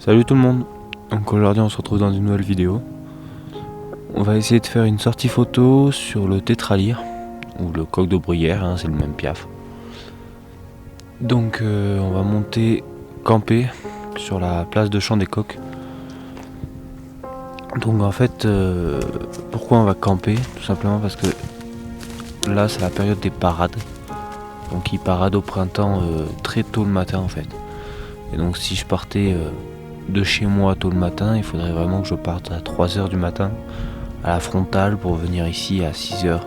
Salut tout le monde, donc aujourd'hui on se retrouve dans une nouvelle vidéo. On va essayer de faire une sortie photo sur le tétralyre, ou le coq de bruyère, hein, c'est le même piaf. Donc on va monter, camper sur la place de champ des coqs. Donc en fait, pourquoi on va camper? Tout simplement parce que là c'est la période des parades. Donc ils paradent au printemps très tôt le matin en fait. Et donc si je partais de chez moi tôt le matin, il faudrait vraiment que je parte à 3h du matin à la frontale pour venir ici à 6h.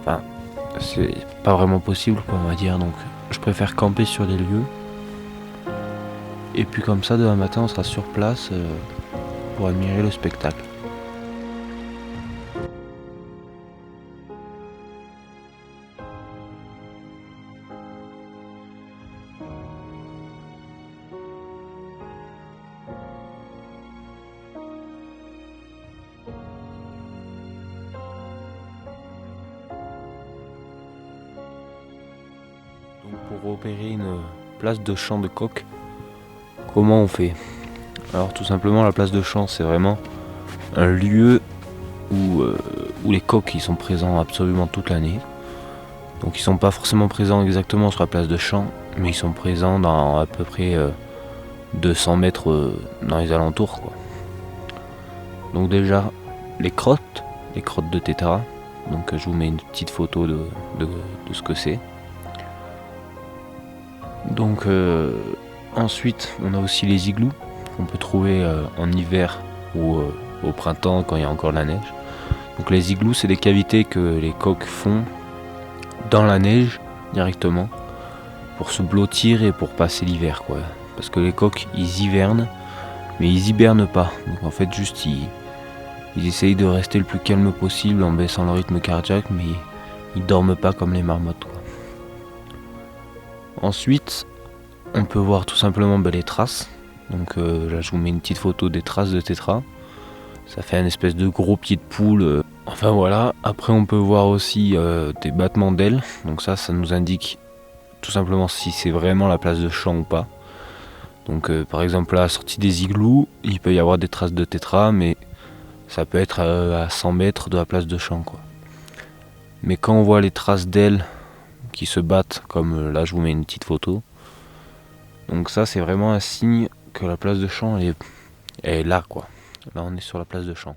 Enfin, c'est pas vraiment possible quoi, on va dire, donc je préfère camper sur les lieux. Et puis comme ça, demain matin, on sera sur place pour admirer le spectacle. Donc pour repérer une place de champ de coq, comment on fait? Alors tout simplement, la place de champ, c'est vraiment un lieu où les coqs ils sont présents absolument toute l'année. Donc ils sont pas forcément présents exactement sur la place de champ, mais ils sont présents dans à peu près 200 mètres dans les alentours quoi. Donc déjà les crottes de tétra. Donc je vous mets une petite photo de ce que c'est. Donc ensuite on a aussi les igloos qu'on peut trouver en hiver ou au printemps quand il y a encore de la neige. Donc les igloos c'est des cavités que les coqs font dans la neige directement pour se blottir et pour passer l'hiver quoi. Parce que les coqs ils hivernent mais ils hibernent pas. Donc en fait juste ils essayent de rester le plus calme possible en baissant le rythme cardiaque, mais ils dorment pas comme les marmottes quoi. Ensuite on peut voir tout simplement les traces. Donc là je vous mets une petite photo des traces de tétra. Ça fait une espèce de gros pied de poule. Enfin voilà. Après on peut voir aussi des battements d'ailes. Donc ça nous indique tout simplement si c'est vraiment la place de champ ou pas. Donc par exemple à la sortie des igloos, il peut y avoir des traces de tétra, mais ça peut être à 100 mètres de la place de champ quoi. Mais quand on voit les traces d'ailes qui se battent, comme là je vous mets une petite photo, donc ça c'est vraiment un signe que la place de champ est là quoi. Là on est sur la place de champ.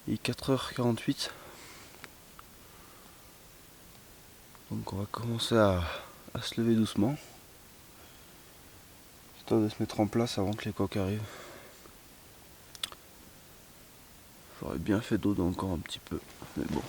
Il est 4h48. Donc on va commencer à se lever doucement. Histoire de se mettre en place avant que les coqs arrivent. J'aurais bien fait dodo encore un petit peu, mais bon.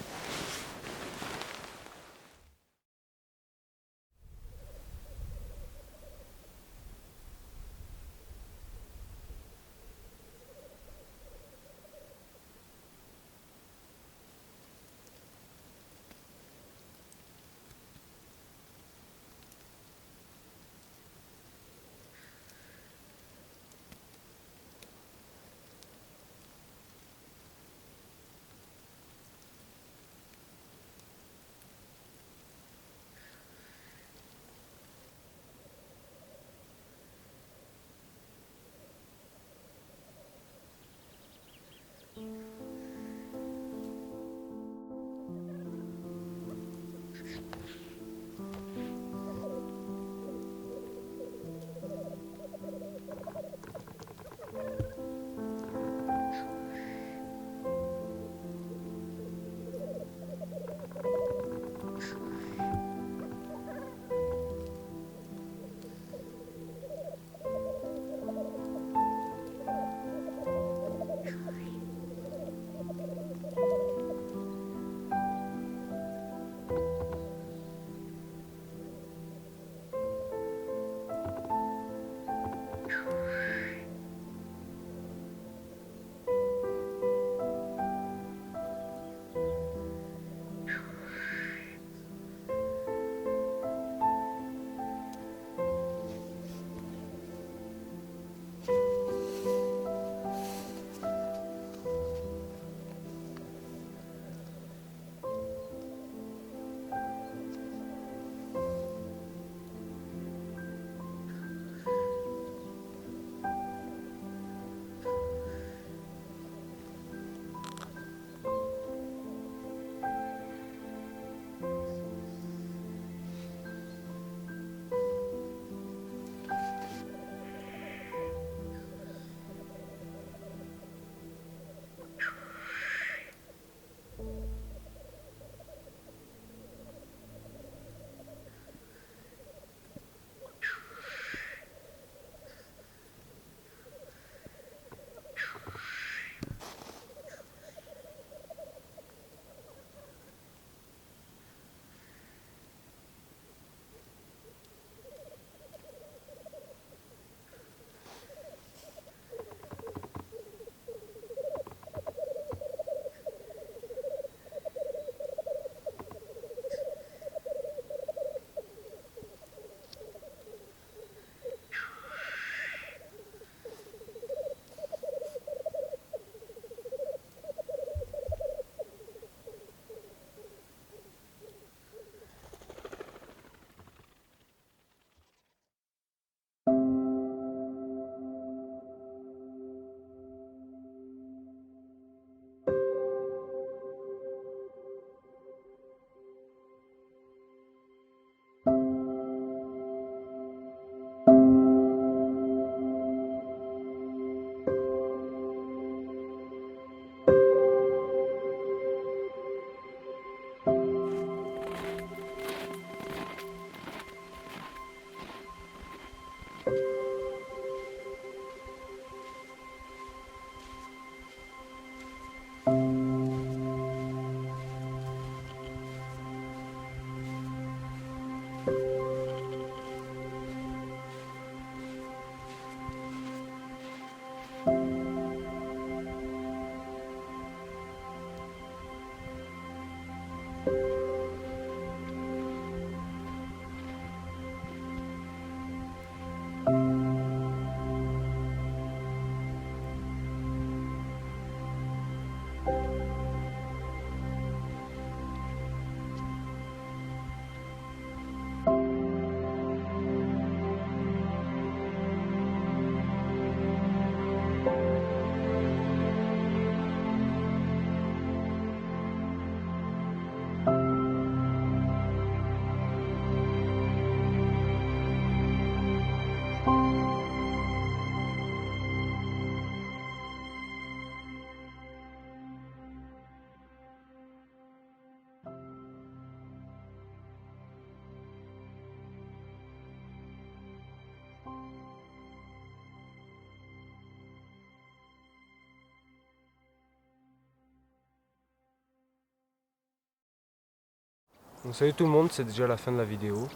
Donc salut tout le monde, c'est déjà la fin de la vidéo.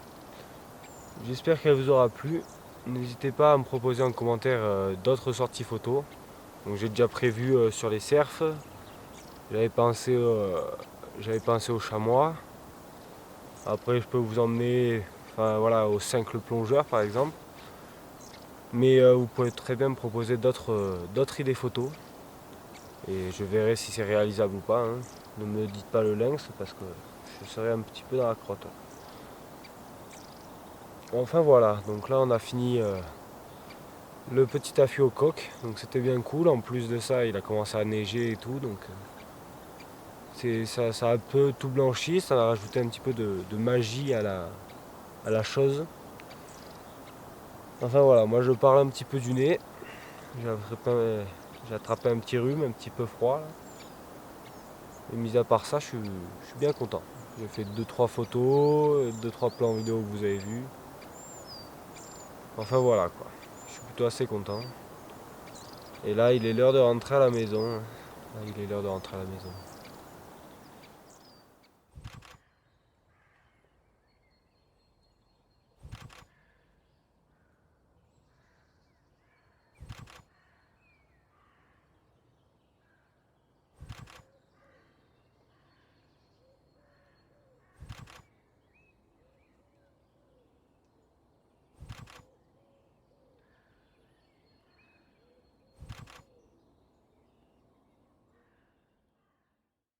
J'espère qu'elle vous aura plu. N'hésitez pas à me proposer en commentaire d'autres sorties photos. Donc j'ai déjà prévu sur les cerfs. J'avais pensé, au chamois. Après je peux vous emmener au 5 le plongeur par exemple. Mais vous pouvez très bien me proposer d'autres idées photos. Et je verrai si c'est réalisable ou pas, hein. Ne me dites pas le lynx parce que je serai un petit peu dans la crotte. Enfin voilà, donc là on a fini le petit affût au coq, donc c'était bien cool. En plus de ça, il a commencé à neiger et tout, donc ça a un peu tout blanchi, ça a rajouté un petit peu de magie à la chose. Enfin voilà, moi je parle un petit peu du nez. J'ai attrapé un petit rhume, un petit peu froid là. Et mis à part ça, je suis bien content. J'ai fait 2-3 photos, 2-3 plans vidéo que vous avez vus. Enfin voilà quoi, je suis plutôt assez content. Et là, il est l'heure de rentrer à la maison. Là, il est l'heure de rentrer à la maison.